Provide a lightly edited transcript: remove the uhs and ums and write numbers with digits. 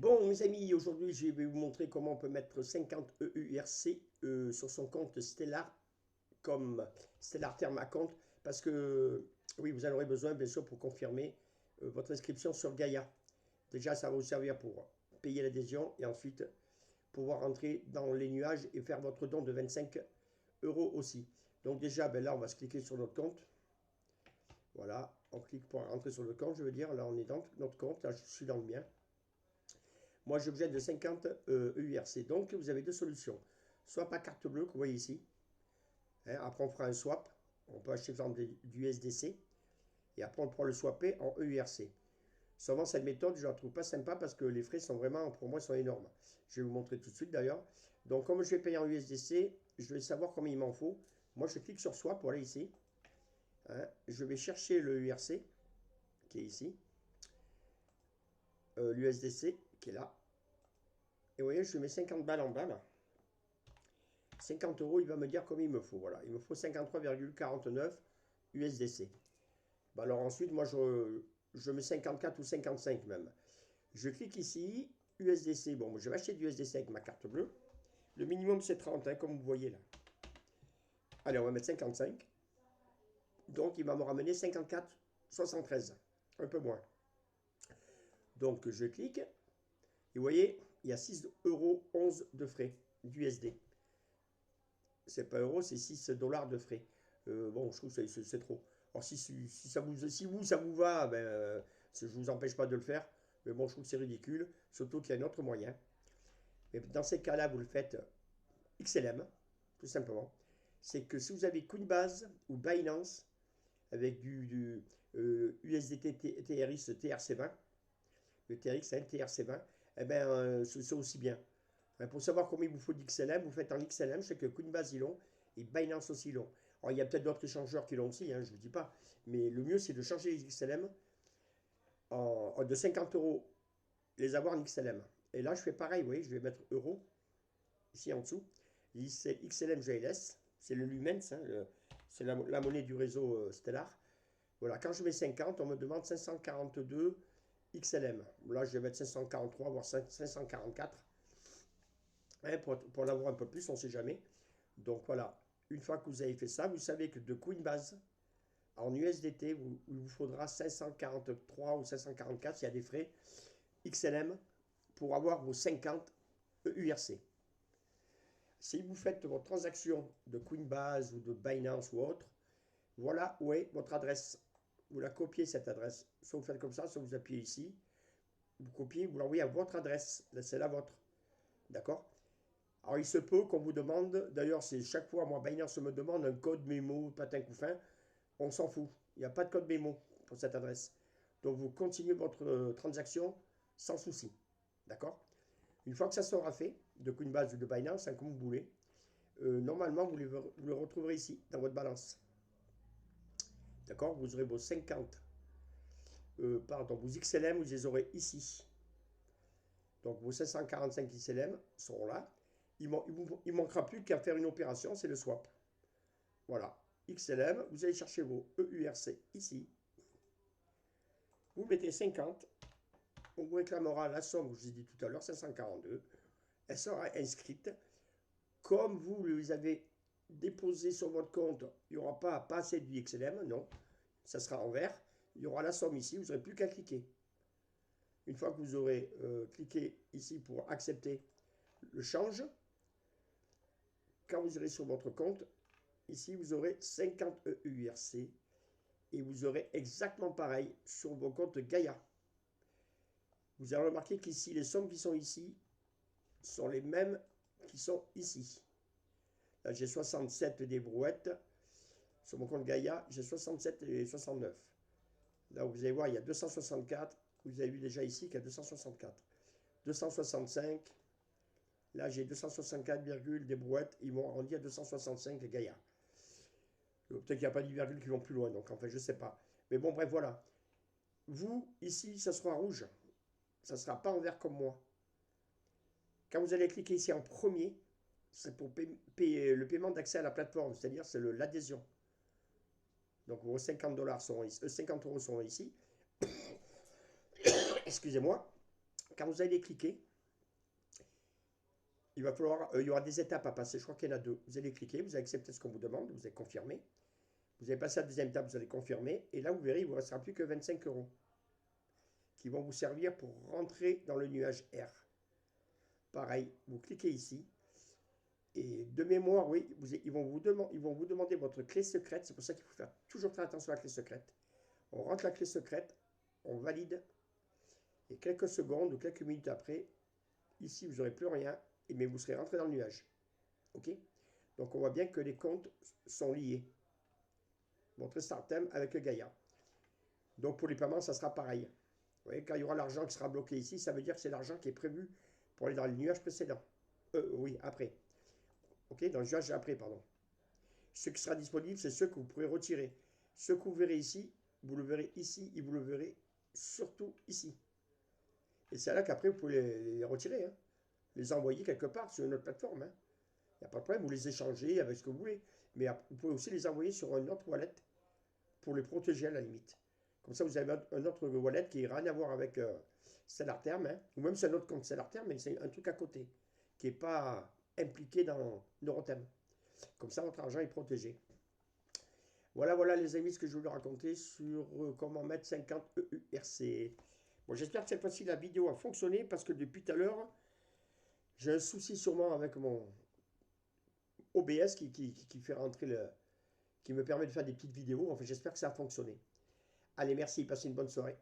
Bon, mes amis, aujourd'hui, je vais vous montrer comment on peut mettre 50 EURC sur son compte Stellar, comme Stellar Terme à compte, parce que, oui, vous en aurez besoin, bien sûr, pour confirmer votre inscription sur Gaia. Déjà, ça va vous servir pour payer l'adhésion et ensuite pouvoir entrer dans les nuages et faire votre don de 25 euros aussi. Donc déjà, ben là, on va se cliquer sur notre compte. Voilà, on clique pour entrer sur le compte, je veux dire. Là, on est dans notre compte. Là, je suis dans le mien. Moi, j'ai besoin de 50 EURC. Donc, vous avez deux solutions. Soit par carte bleue, que vous voyez ici. Hein, après, on fera un swap. On peut acheter, par exemple, du USDC. Et après, on pourra le swapper en EURC. Seulement, cette méthode, je ne la trouve pas sympa parce que les frais sont vraiment, pour moi, sont énormes. Je vais vous montrer tout de suite, d'ailleurs. Donc, comme je vais payer en USDC, je vais savoir combien il m'en faut. Moi, je clique sur swap, voilà ici. Hein, je vais chercher le URC, qui est ici. L'USDC, qui est là. Et vous voyez, je mets 50 balles en bas, là. 50 euros, il va me dire combien il me faut. Voilà, il me faut 53,49 USDC. Bah alors ensuite, moi, je mets 54 ou 55 même. Je clique ici, USDC. Bon, je vais acheter du USDC avec ma carte bleue. Le minimum, c'est 30, hein, comme vous voyez là. Allez, on va mettre 55. Donc, il va me ramener 54,73. Un peu moins. Donc, je clique. Et vous voyez, il y a 6,11 euros de frais d'USD. C'est pas euros, c'est 6 dollars de frais. Bon, je trouve que c'est trop. Alors si ça vous va, ben, je ne vous empêche pas de le faire. Mais bon, je trouve que c'est ridicule. Surtout qu'il y a un autre moyen. Mais dans ces cas-là, vous le faites XLM, tout simplement. C'est que si vous avez Coinbase ou Binance avec du USDT TRX TRC20, le TRX c'est un TRC20, eh ben, c'est aussi bien. Pour savoir combien il vous faut d'XLM, vous faites en XLM, je sais que Coinbase ils l'ont et Binance aussi l'ont. Alors il y a peut-être d'autres échangeurs qui l'ont aussi, hein, je ne vous dis pas. Mais le mieux c'est de changer les XLM de 50 euros, les avoir en XLM. Et là je fais pareil, vous voyez, je vais mettre euros ici en dessous. C'est XLM GLS, c'est le Lumens, hein, c'est la monnaie du réseau Stellar. Voilà, quand je mets 50, on me demande 542 XLM. Là je vais mettre 543, voire 544. Hein, pour l'avoir un peu plus, on ne sait jamais. Donc voilà, une fois que vous avez fait ça, vous savez que de Coinbase en USDT, il vous faudra 543 ou 544 s'il y a des frais XLM pour avoir vos 50 EURC. Si vous faites votre transaction de Coinbase ou de Binance ou autre, voilà où est votre adresse. Vous la copiez cette adresse. Soit vous faites comme ça, soit vous appuyez ici. Vous copiez, vous l'envoyez à votre adresse. C'est la vôtre. D'accord? Alors, il se peut qu'on vous demande, d'ailleurs, c'est chaque fois, moi, Binance me demande un code mémo, patin couffin. On s'en fout. Il n'y a pas de code mémo pour cette adresse. Donc, vous continuez votre transaction sans souci. D'accord? Une fois que ça sera fait, de Coinbase ou de Binance, hein, comme vous voulez, normalement, vous le retrouverez ici, dans votre balance. D'accord? Vous aurez vos 50, pardon, vos XLM, vous les aurez ici. Donc, vos 545 XLM seront là. Il ne manquera plus qu'à faire une opération, c'est le swap. Voilà, XLM, vous allez chercher vos EURC ici. Vous mettez 50, on vous réclamera la somme que je vous ai dit tout à l'heure, 542. Elle sera inscrite. Comme vous les avez déposés sur votre compte, il n'y aura pas à passer du XLM, non. Ça sera en vert. Il y aura la somme ici, vous n'aurez plus qu'à cliquer. Une fois que vous aurez cliqué ici pour accepter le change, quand vous irez sur votre compte, ici vous aurez 50 EURC et vous aurez exactement pareil sur vos comptes Gaia. Vous avez remarqué qu'ici, les sommes qui sont ici sont les mêmes qui sont ici. Là, j'ai 67 des brouettes. Sur mon compte Gaia, j'ai 67 et 69. Là, vous allez voir, il y a 264. Vous avez vu déjà ici qu'il y a 264. 265. Là, j'ai 264, des brouettes. Ils vont arrondir à 265 Gaia. Peut-être qu'il n'y a pas de virgules qui vont plus loin. Donc, en fait, je ne sais pas. Mais bon, bref, voilà. Vous, ici, ça sera rouge. Ça ne sera pas en vert comme moi. Quand vous allez cliquer ici en premier, c'est pour payer le paiement d'accès à la plateforme, c'est-à-dire c'est l'adhésion. Donc vos 50 dollars seront ici, 50 euros seront ici. Excusez-moi. Quand vous allez cliquer, il va falloir, il y aura des étapes à passer. Je crois qu'il y en a deux. Vous allez cliquer, vous allez accepter ce qu'on vous demande, vous allez confirmer. Vous allez passer à la deuxième étape, vous allez confirmer. Et là, vous verrez, il ne vous restera plus que 25 euros qui vont vous servir pour rentrer dans le nuage R. Pareil, vous cliquez ici. Et de mémoire, oui, ils vont vous demander votre clé secrète. C'est pour ça qu'il faut faire toujours très attention à la clé secrète. On rentre la clé secrète, on valide. Et quelques secondes ou quelques minutes après, ici, vous n'aurez plus rien, mais vous serez rentré dans le nuage. OK? Donc, on voit bien que les comptes sont liés. Votre Startem avec Gaïa. Donc, pour les paiements, ça sera pareil. Vous voyez, quand il y aura l'argent qui sera bloqué ici, ça veut dire que c'est l'argent qui est prévu pour aller dans le nuage précédent. Oui, après. OK, dans le nuage après, pardon. Ce qui sera disponible, c'est ceux que vous pourrez retirer. Ceux que vous verrez ici, vous le verrez ici et vous le verrez surtout ici. Et c'est là qu'après, vous pouvez les retirer. Hein. Les envoyer quelque part sur une autre plateforme. Hein. Il n'y a pas de problème, vous les échangez avec ce que vous voulez. Mais vous pouvez aussi les envoyer sur un autre wallet pour les protéger à la limite. Comme ça, vous avez un autre wallet qui n'a rien à voir avec Stellarterm, hein, ou même c'est un autre compte Stellarterm, mais c'est un truc à côté, qui n'est pas impliqué dans Neurotem. Comme ça, votre argent est protégé. Voilà, voilà les amis, ce que je voulais raconter sur comment mettre 50 EURC. Bon, j'espère que cette fois-ci, la vidéo a fonctionné, parce que depuis tout à l'heure, j'ai un souci sûrement avec mon OBS qui fait rentrer qui me permet de faire des petites vidéos. Enfin, j'espère que ça a fonctionné. Allez, merci, passez une bonne soirée.